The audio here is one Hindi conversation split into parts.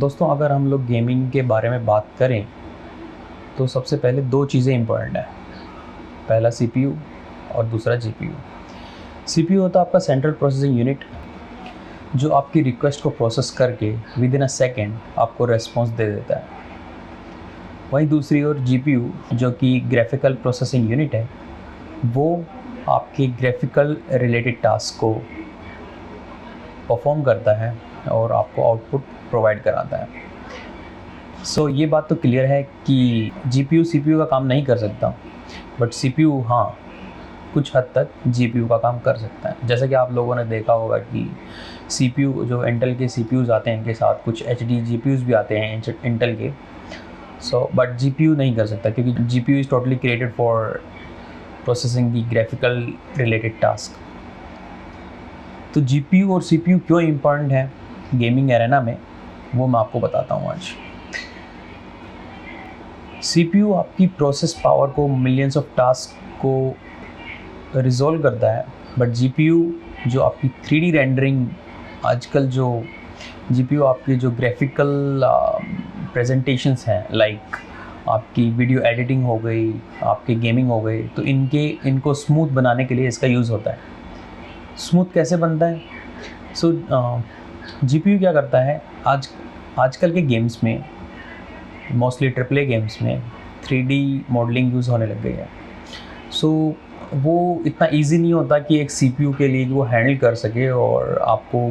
दोस्तों, अगर हम लोग गेमिंग के बारे में बात करें तो सबसे पहले दो चीज़ें इम्पोर्टेंट हैं। पहला सीपीयू और दूसरा जीपीयू। सीपीयू होता है आपका सेंट्रल प्रोसेसिंग यूनिट, जो आपकी रिक्वेस्ट को प्रोसेस करके विद इन अ सेकेंड आपको रेस्पॉन्स दे देता है। वहीं दूसरी ओर जीपीयू, जो कि ग्राफिकल प्रोसेसिंग यूनिट है, वो आपके ग्राफिकल रिलेटेड टास्क को परफॉर्म करता है और आपको आउटपुट प्रोवाइड कराता है। सो ये बात तो क्लियर है कि जीपीयू सीपीयू का काम नहीं कर सकता, बट सीपीयू हाँ, कुछ हद तक जीपीयू का काम कर सकता है। जैसे कि आप लोगों ने देखा होगा कि सीपीयू, जो इंटेल के सीपीयूज़ आते हैं, इनके साथ कुछ एचडी जीपीयूज़ भी आते हैं इंटेल के। बट जीपीयू नहीं कर सकता, क्योंकि GPU is totally created for processing the graphical related task. तो जीपीयू और सीपीयू क्यों इम्पॉर्टेंट है गेमिंग एरेना में, वो मैं आपको बताता हूँ आज। सीपीयू आपकी प्रोसेस पावर को, मिलियंस ऑफ टास्क को रिजॉल्व करता है, बट जीपीयू जो आपकी 3D रेंडरिंग, आजकल जो जीपीयू आपकी जो ग्राफिकल प्रेजेंटेशंस हैं, लाइक आपकी वीडियो एडिटिंग हो गई, आपकी गेमिंग हो गई, तो इनको स्मूथ बनाने के लिए इसका यूज़ होता है। स्मूथ कैसे बनता है? जीपीयू क्या करता है, आजकल के गेम्स में, मोस्टली ट्रिपल ए गेम्स में 3D मॉडलिंग यूज़ होने लग गई है। वो इतना इजी नहीं होता कि एक सीपीयू के लिए वो हैंडल कर सके और आपको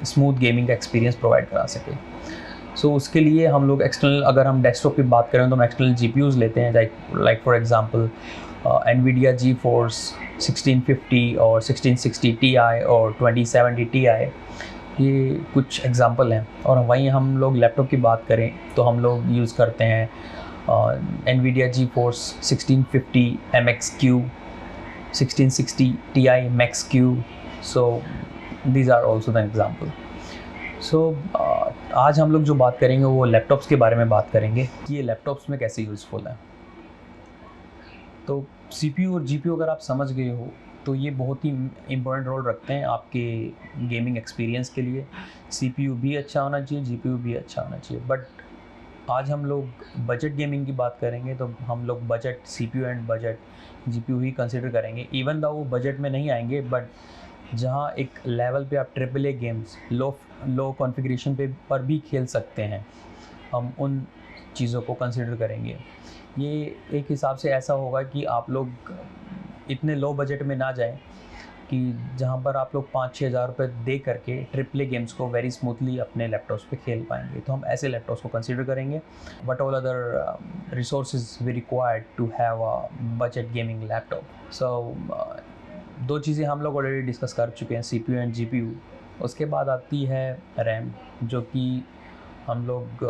स्मूथ गेमिंग का एक्सपीरियंस प्रोवाइड करा सके। उसके लिए हम लोग एक्सटर्नल, अगर हम डेस्कटॉप की बात करें तो हम एक्सटर्नल जीपीयूज़ लेते हैं, like for example NVIDIA GeForce 1650 और 1660 Ti और 2070 Ti, ये कुछ एग्जांपल हैं। और वहीं हम लोग लैपटॉप की बात करें तो हम लोग यूज़ करते हैं NVIDIA GeForce 1650 MX-Q, 1660 Ti Max-Q, so these are also the example. आज हम लोग जो बात करेंगे वो लैपटॉप्स के बारे में बात करेंगे कि ये लैपटॉप्स में कैसे यूज़फुल है। तो सीपीयू और जीपीयू अगर आप समझ गए हो तो ये बहुत ही इम्पोर्टेंट रोल रखते हैं आपके गेमिंग एक्सपीरियंस के लिए। सीपीयू भी अच्छा होना चाहिए, जीपीयू भी अच्छा होना चाहिए। बट आज हम लोग बजट गेमिंग की बात करेंगे तो हम लोग budget CPU and budget GPU he consider करेंगे, इवन दो वो बजट में नहीं आएंगे। बट जहाँ एक लेवल पे आप triple A games low configuration पर भी खेल सकते हैं, हम उन चीज़ों को कंसिडर करेंगे। ये एक हिसाब से ऐसा होगा कि आप लोग इतने लो बजट में ना जाएं कि जहाँ पर आप लोग 5-6 हज़ार रुपये दे करके ट्रिपल ए गेम्स को वेरी स्मूथली अपने लैपटॉप्स पे खेल पाएंगे, तो हम ऐसे लैपटॉप्स को कंसिडर करेंगे। What all other resources we required to have a budget gaming laptop. दो चीज़ें हम लोग ऑलरेडी डिस्कस कर चुके हैं, सीपीयू एंड जीपीयू। उसके बाद आती है रैम, जो कि हम लोग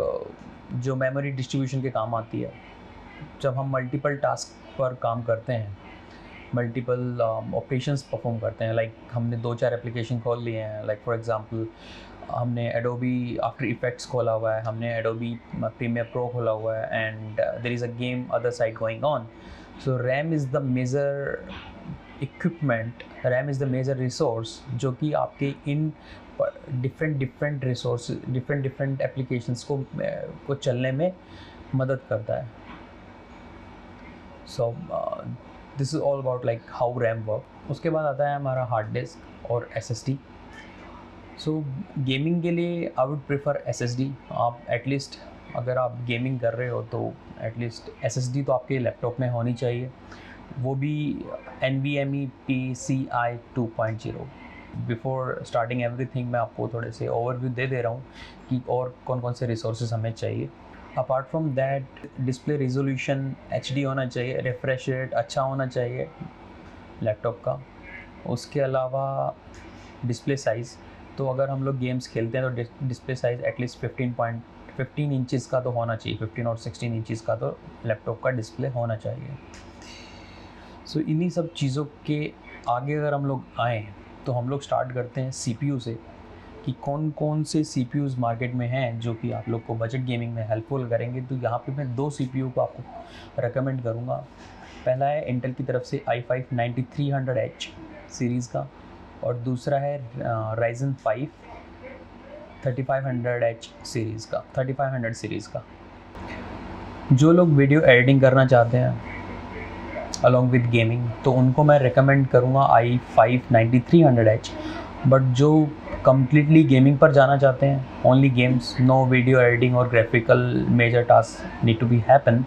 जो मेमोरी डिस्ट्रीब्यूशन के काम आती है। जब हम मल्टीपल टास्क पर काम करते हैं, मल्टीपल ऑपरेशंस परफॉर्म करते हैं, लाइक हमने 2-4 एप्लीकेशन खोल लिए हैं, लाइक फॉर एग्जांपल हमने एडोबी आफ्टर इफेक्ट्स खोला हुआ है, हमने एडोबी प्रीमियर प्रो खोला हुआ है, and there is a game other side going on. So RAM is the major equipment, RAM is the major resource जो कि आपके इन डिफरेंट रिसोर्स, डिफरेंट एप्लीकेशंस को चलने में मदद करता है। So this is all about like how RAM work. उसके बाद आता है हमारा हार्ड डिस्क और SSD। गेमिंग के लिए आई वुड प्रेफर SSD। आप एटलीस्ट, अगर आप गेमिंग कर रहे हो तो एटलीस्ट SSD तो आपके लैपटॉप में होनी चाहिए, वो भी NVMe PCI 2.0। Before starting everything मैं आपको थोड़े से ओवरव्यू दे रहा हूँ कि और कौन कौन से रिसोर्सेज हमें चाहिए। Apart from that, display resolution HD होना चाहिए, रिफ्रेश रेट अच्छा होना चाहिए लैपटॉप का। उसके अलावा डिस्प्ले साइज़, तो अगर हम लोग गेम्स खेलते हैं तो डिस्प्ले साइज़ एटलीस्ट 15 इंचज़ का तो होना चाहिए, 15 और 16 इंचज़ का तो लैपटॉप का डिस्प्ले होना चाहिए। इन्हीं सब चीज़ों के आगे अगर हम लोग आएँ तो हम लोग स्टार्ट करते हैं CPU से, कि कौन कौन से CPUs मार्केट में हैं जो कि आप लोग को बजट गेमिंग में हेल्पफुल करेंगे। तो यहाँ पे मैं 2 CPU को आपको रेकमेंड करूँगा। पहला है इंटेल की तरफ से i5 9300H सीरीज़ का, और दूसरा है Ryzen 5 3500H सीरीज़ का, 3500 सीरीज़ का। जो लोग वीडियो एडिटिंग करना चाहते हैं अलॉन्ग विद गेमिंग, तो उनको मैं रिकमेंड करूँगा i5 9300H। बट जो कम्प्लीटली गेमिंग पर जाना चाहते हैं, only games, no video editing और graphical major task need to be happen,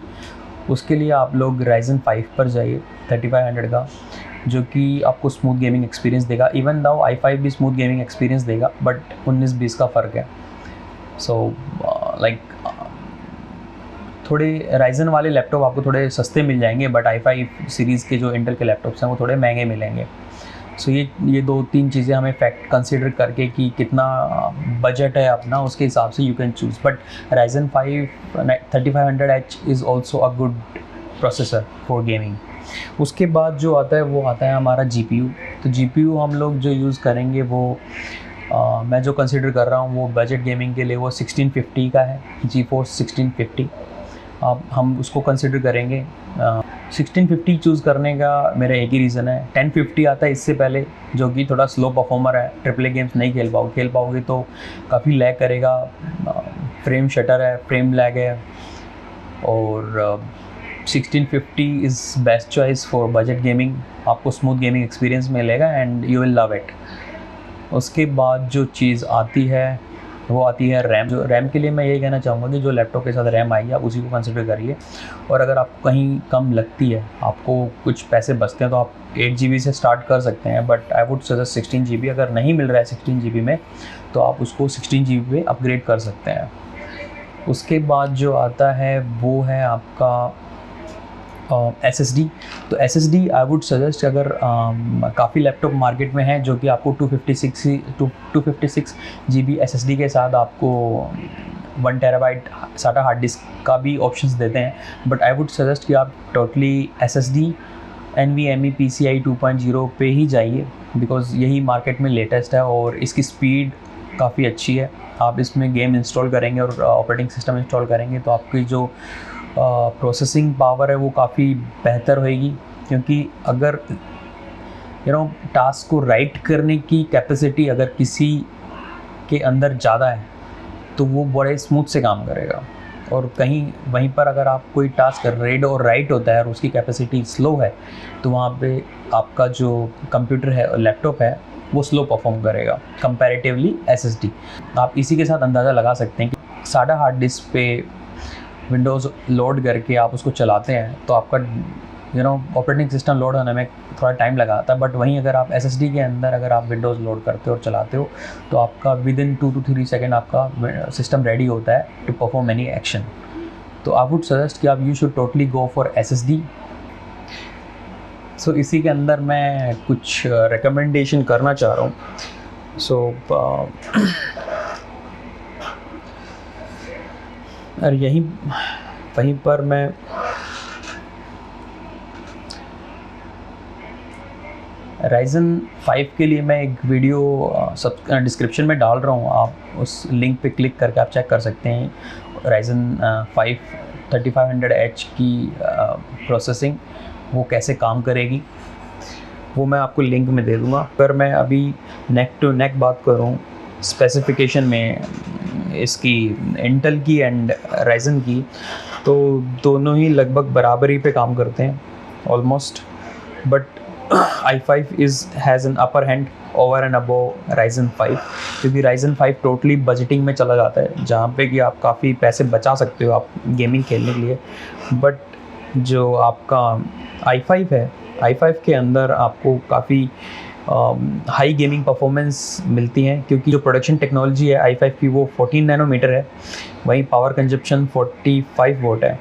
उसके लिए आप लोग Ryzen 5 पर जाइए 3500 का, जो कि आपको स्मूथ गेमिंग एक्सपीरियंस देगा। इवन दाउ i5 भी स्मूथ गेमिंग एक्सपीरियंस देगा, बट 19-20 का फ़र्क है। सो लाइक थोड़े Ryzen वाले लैपटॉप आपको थोड़े सस्ते मिल जाएंगे, बट i5 सीरीज़ के जो इंटेल के लैपटॉप्स हैं वो थोड़े महंगे मिलेंगे। सो ये 2-3 चीज़ें हमें फैक्ट कंसिडर करके कि कितना बजट है अपना, उसके हिसाब से you can choose. But Ryzen 5 3500H is also a good processor for gaming. उसके बाद जो आता है वो आता है हमारा GPU। तो GPU हम लोग जो यूज़ करेंगे वो मैं जो कंसिडर कर रहा हूँ वो बजट गेमिंग के लिए वो 1650 का है, GeForce 1650। अब हम उसको कंसिडर करेंगे। 1650 चूज़ करने का मेरा एक ही रीज़न है, 1050 आता है इससे पहले, जो कि थोड़ा स्लो परफॉर्मर है, ट्रिपल ए गेम्स नहीं खेल पाओगे तो काफ़ी लैग करेगा, फ्रेम शटर है, फ्रेम लैग है। और 1650 is best choice for budget gaming, आपको स्मूथ गेमिंग एक्सपीरियंस मिलेगा and you will love it. उसके बाद जो चीज़ आती है वो आती है रैम। जो रैम के लिए मैं यही कहना चाहूँगा कि जो लैपटॉप के साथ रैम आई है आप उसी को कंसिडर करिए। और अगर आपको कहीं कम लगती है, आपको कुछ पैसे बचते हैं, तो आप 8 GB से स्टार्ट कर सकते हैं, but I would suggest 16 GB। अगर नहीं मिल रहा है 16 GB में तो आप उसको 16 GB पे अपग्रेड कर सकते हैं। उसके बाद जो आता है वो है आपका SSD। तो SSD आई वुड सजेस्ट, अगर काफ़ी लैपटॉप मार्केट में हैं जो कि आपको 256 GB SSD के साथ आपको 1 TB SATA हार्ड डिस्क का भी ऑप्शंस देते हैं, बट आई वुड सजेस्ट कि आप टोटली SSD NVMe PCIe 2.0 पे ही जाइए, बिकॉज़ यही मार्केट में लेटेस्ट है और इसकी स्पीड काफ़ी अच्छी है। आप इसमें गेम इंस्टॉल करेंगे और ऑपरेटिंग सिस्टम इंस्टॉल करेंगे तो आपकी जो प्रोसेसिंग पावर है वो काफ़ी बेहतर होएगी, क्योंकि अगर टास्क को राइट करने की कैपेसिटी अगर किसी के अंदर ज़्यादा है तो वो बड़े स्मूथ से काम करेगा। और कहीं वहीं पर अगर आप कोई टास्क रीड और राइट होता है और उसकी कैपेसिटी स्लो है, तो वहाँ पे आपका जो कंप्यूटर है और लैपटॉप है वो स्लो परफॉर्म करेगा कंपैरेटिवली SSD। आप इसी के साथ अंदाज़ा लगा सकते हैं कि SATA हार्ड डिस्क पे विंडोज़ लोड करके आप उसको चलाते हैं तो आपका ऑपरेटिंग सिस्टम लोड होने में थोड़ा टाइम लगाता है, बट वहीं अगर आप SSD के अंदर अगर आप विंडोज़ लोड करते हो और चलाते हो तो आपका विदिन 2 to 3 सेकेंड आपका सिस्टम रेडी होता है टू परफॉर्म एनी एक्शन। तो आई वुड सजेस्ट कि आप you should totally go for SSD। सो इसी के अंदर मैं कुछ रिकमेंडेशन करना चाह रहा हूँ। सो और वहीं पर मैं Ryzen 5 के लिए मैं एक वीडियो सब डिस्क्रिप्शन में डाल रहा हूँ, आप उस लिंक पे क्लिक करके आप चेक कर सकते हैं Ryzen 5 3500H की प्रोसेसिंग वो कैसे काम करेगी, वो मैं आपको लिंक में दे दूँगा। पर मैं अभी नेक टू नेक बात करूँ स्पेसिफिकेशन में इसकी इंटेल की एंड Ryzen की, तो दोनों ही लगभग बराबरी पे काम करते हैं almost, but i5 has an upper hand over and above Ryzen 5, क्योंकि Ryzen 5 टोटली बजटिंग में चला जाता है, जहाँ पे कि आप काफ़ी पैसे बचा सकते हो आप गेमिंग खेलने के लिए। बट जो आपका i5 है, i5 के अंदर आपको काफ़ी हाई गेमिंग परफॉर्मेंस मिलती हैं, क्योंकि जो प्रोडक्शन टेक्नोलॉजी है i5 की वो 14 नैनोमीटर है, वहीं पावर कंजप्शन 45 वोट है।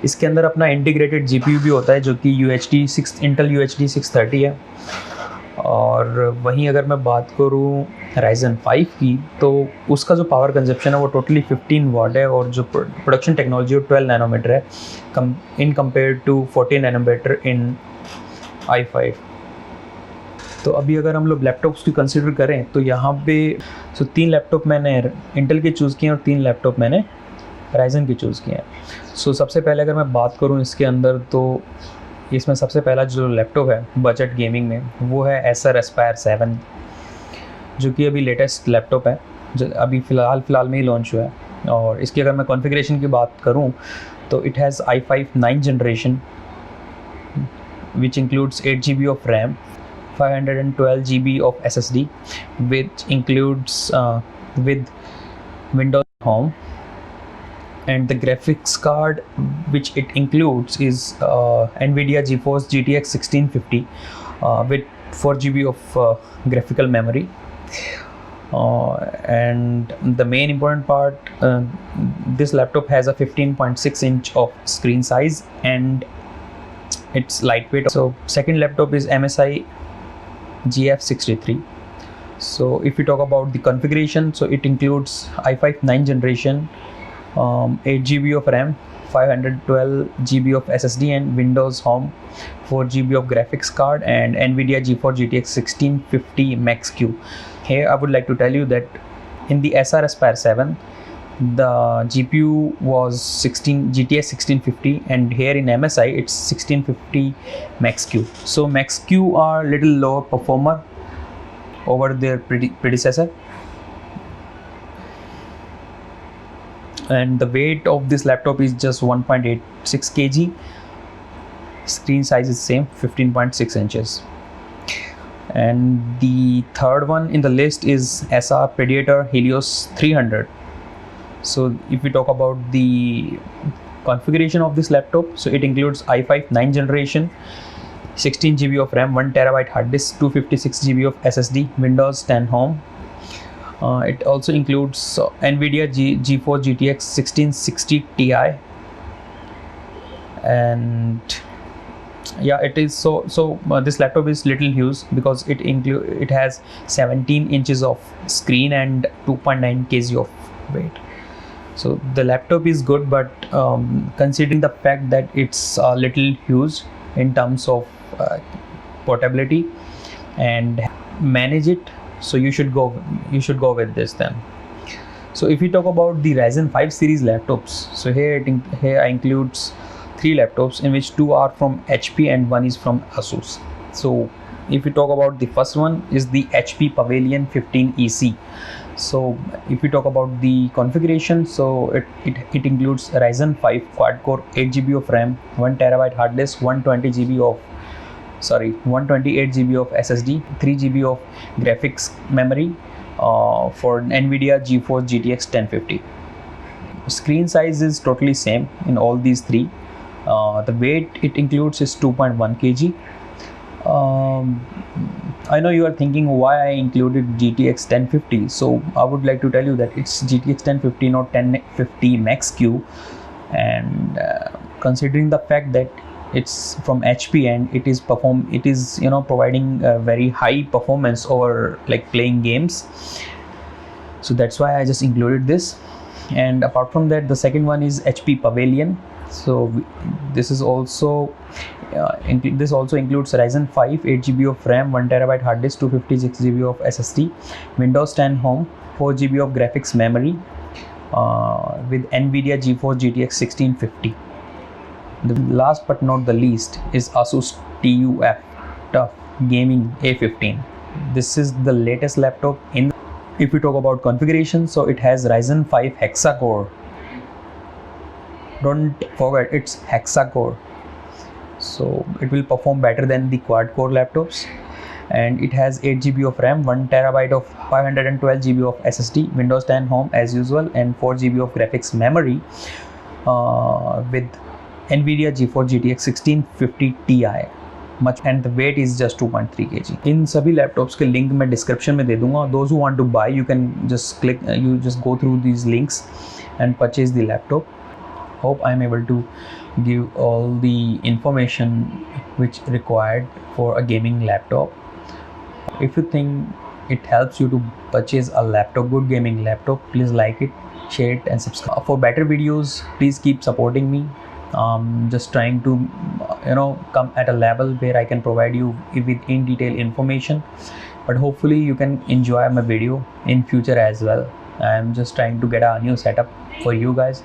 इसके अंदर अपना इंटीग्रेटेड GPU भी होता है जो कि इंटेल UHD 630 है। और वहीं अगर मैं बात करूँ Ryzen 5 की, तो उसका जो पावर कंजप्शन है वो टोटली 15 वाट है, और जो प्रोडक्शन टेक्नोलॉजी 12 नैनोमीटर है in compare to 14 nanometre in i5। तो अभी अगर हम लोग लैपटॉप्स की कंसिडर करें तो यहाँ पे 3 लैपटॉप मैंने इंटेल के चूज़ किए और 3 लैपटॉप मैंने Ryzen के चूज़ किए हैं। सबसे पहले अगर मैं बात करूँ इसके अंदर, तो इसमें सबसे पहला जो लैपटॉप है बजट गेमिंग में वो है Acer Aspire 7, जो कि अभी लेटेस्ट लैपटॉप है। अभी फ़िलहाल में ही लॉन्च हुआ है। और इसकी अगर मैं कॉन्फ़िगरेशन की बात करूँ तो it has i5 9th generation which includes 8 GB of RAM, 512 GB of SSD, which includes with Windows Home, and the graphics card which it includes is NVIDIA GeForce GTX 1650 with 4 GB of graphical memory. And the main important part, this laptop has a 15.6 inch of screen size and it's lightweight. So second laptop is MSI GF63. So if we talk about the configuration, so it includes i5 9th generation, 8 GB of RAM, 512 GB of SSD, and Windows Home, 4 GB of graphics card, and NVIDIA GeForce GTX 1650 Max-Q. Here I would like to tell you that in the SR Aspire 7, the GPU was GTX 1650, and here in MSI it's 1650 Max-Q. So Max-Q are little lower performer over their predecessor, and the weight of this laptop is just 1.86 kg. Screen size is same, 15.6 inches. And the third one in the list is SR Predator Helios 300. So if we talk about the configuration of this laptop, so it includes i5 9th generation, 16 GB of RAM, 1 TB hard disk, 256 GB of SSD, Windows 10 Home. It also includes NVIDIA GeForce GTX 1660 Ti, and yeah, it is this laptop is little huge because it has 17 inches of screen and 2.9 kg of weight. So the laptop is good, but considering the fact that it's a little huge in terms of portability and manage it, so you should go with this then. So if we talk about the Ryzen 5 series laptops, so here I includes 3 laptops, in which 2 are from HP and 1 is from Asus. So if we talk about the first one is the HP Pavilion 15 EC. So if we talk about the configuration, so it includes Ryzen 5 quad core, 8 GB of RAM, 1 TB hard disk, 128 GB of SSD, 3 GB of graphics memory for NVIDIA GeForce GTX 1050. Screen size is totally same in all these 3. The weight it includes is 2.1 kg. I know you are thinking why I included GTX 1050. So I would like to tell you that it's GTX 1050, not 1050 Max-Q, and considering the fact that it's from HP and it is providing very high performance over like playing games, so that's why I just included this. And apart from that, the second one is HP Pavilion. So this also includes Ryzen 5, 8 GB of RAM, 1 TB hard disk, 256 GB of SSD, Windows 10 Home, 4 GB of graphics memory with NVIDIA GeForce GTX 1650. The last but not the least is Asus TUF TUF Gaming A15. This is the latest laptop in. If we talk about configuration, so it has Ryzen 5 hexa-core. Don't forget, it's hexa-core, so it will perform better than the quad-core laptops. And it has 8 GB of RAM, 1 TB of 512 GB of SSD, Windows 10 Home as usual, and 4 GB of graphics memory with NVIDIA GeForce GTX 1650 Ti. And the weight is just 2.3 kg. इन सभी लैपटॉप्स के लिंक मैं डिस्क्रिप्शन में दे दूंगा. Those who want to buy, you can just click, you just go through these links and purchase the laptop. Hope I am able to give all the information which required for a gaming laptop. If you think it helps you to purchase a laptop, good gaming laptop, please like it, share it and subscribe. For better videos, please keep supporting me. Just trying to come at a level where I can provide you with in detail information, but hopefully you can enjoy my video in future as well. I'm just trying to get a new setup for you guys.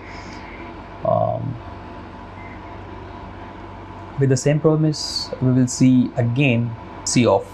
With the same promise, we will see again. See off.